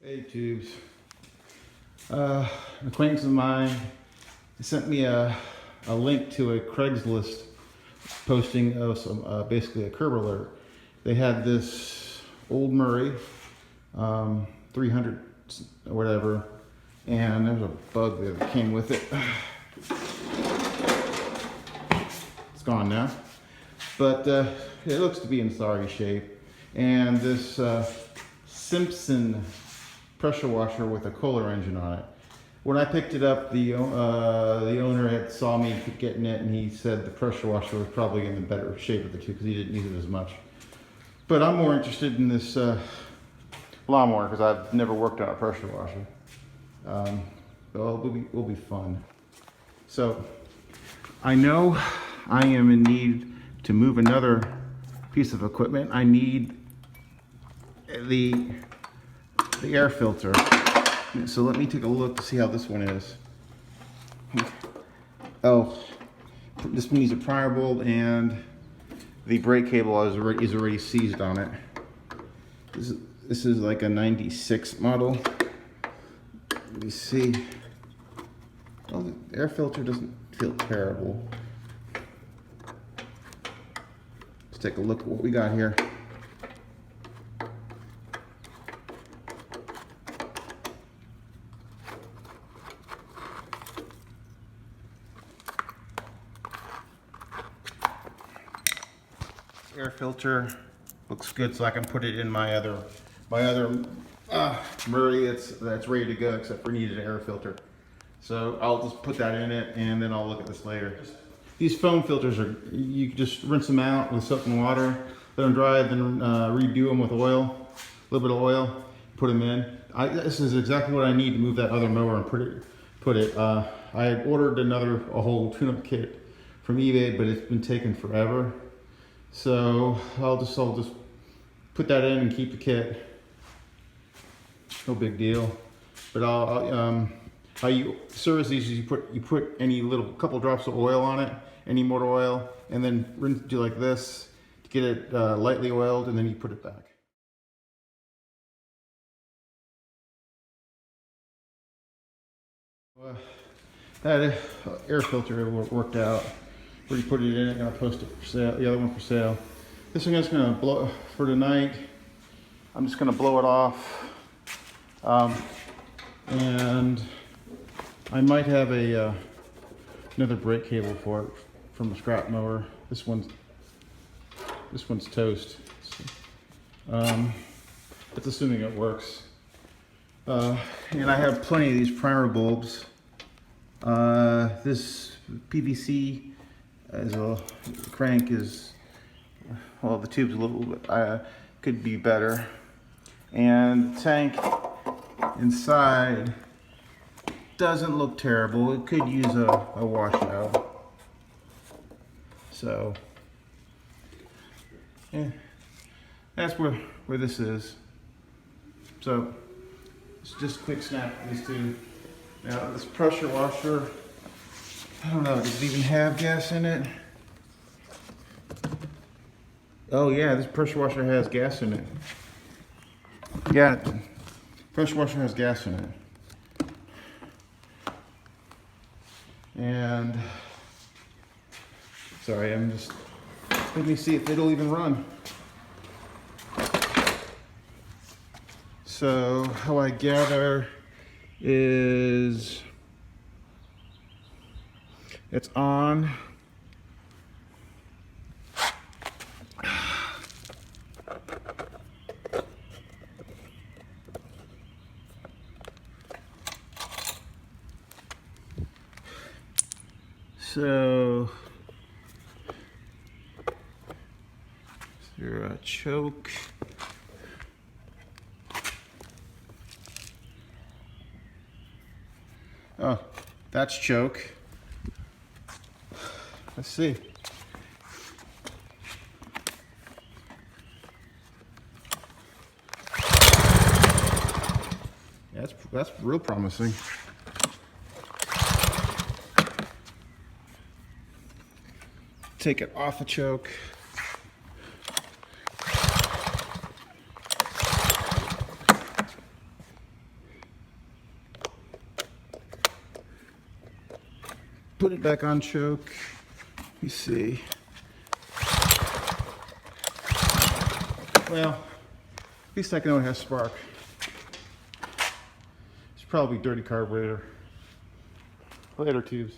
Hey tubes. An acquaintance of mine sent me a link to a Craigslist posting of some basically a curb alert. They had this old Murray 300 or whatever, and there's a bug there that came with it. It's gone now, but it looks to be in sorry shape. And this Simpson pressure washer with a Kohler engine on it. When I picked it up, the owner had saw me getting it, and he said the pressure washer was probably in the better shape of the two because he didn't use it as much. But I'm more interested in this lawnmower because I've never worked on a pressure washer. Well, it will be fun. So I know I am in need to move another piece of equipment. I need the air filter. So let me take a look to see how this one is. Oh, this one needs a prior bolt, and the brake cable is already seized on it. This is like a 96 model. Let me see. Oh, the air filter doesn't feel terrible. Let's take a look at what we got here. Air filter looks good, so I can put it in my other Murray that's ready to go, except for needed an air filter. So I'll just put that in it, and then I'll look at this later. These foam filters you can just rinse them out with soap and water, let them dry, then redo them with oil, a little bit of oil, put them in. This is exactly what I need to move that other mower and put it. I had ordered a whole tune-up kit from eBay, but it's been taking forever. So I'll just put that in and keep the kit. No big deal. But how you service these is you put any couple drops of oil on it, any motor oil, and then do like this to get it lightly oiled, and then you put it back. That air filter worked out. Already put it in it, gonna post it for sale, the other one for sale. This one is gonna blow for tonight. I'm just gonna blow it off. And I might have another brake cable for it from a scrap mower. This one's toast. That's assuming it works. And I have plenty of these primer bulbs. This PVC as a crank is, well, the tube's a little bit, could be better. And the tank inside doesn't look terrible. It could use a washout. So, yeah, that's where this is. So, it's just a quick snap of these two. Now, this pressure washer, I don't know, does it even have gas in it? Oh yeah, this pressure washer has gas in it. Yeah, pressure washer has gas in it. And, sorry, let me see if it'll even run. So, how I gather is it's on. So, is there a choke? Oh, that's choke. Let's see. Yeah, that's real promising. Take it off the choke. put it back on choke. You see. Well, at least I know it has spark. It's probably dirty carburetor. Later, tubes.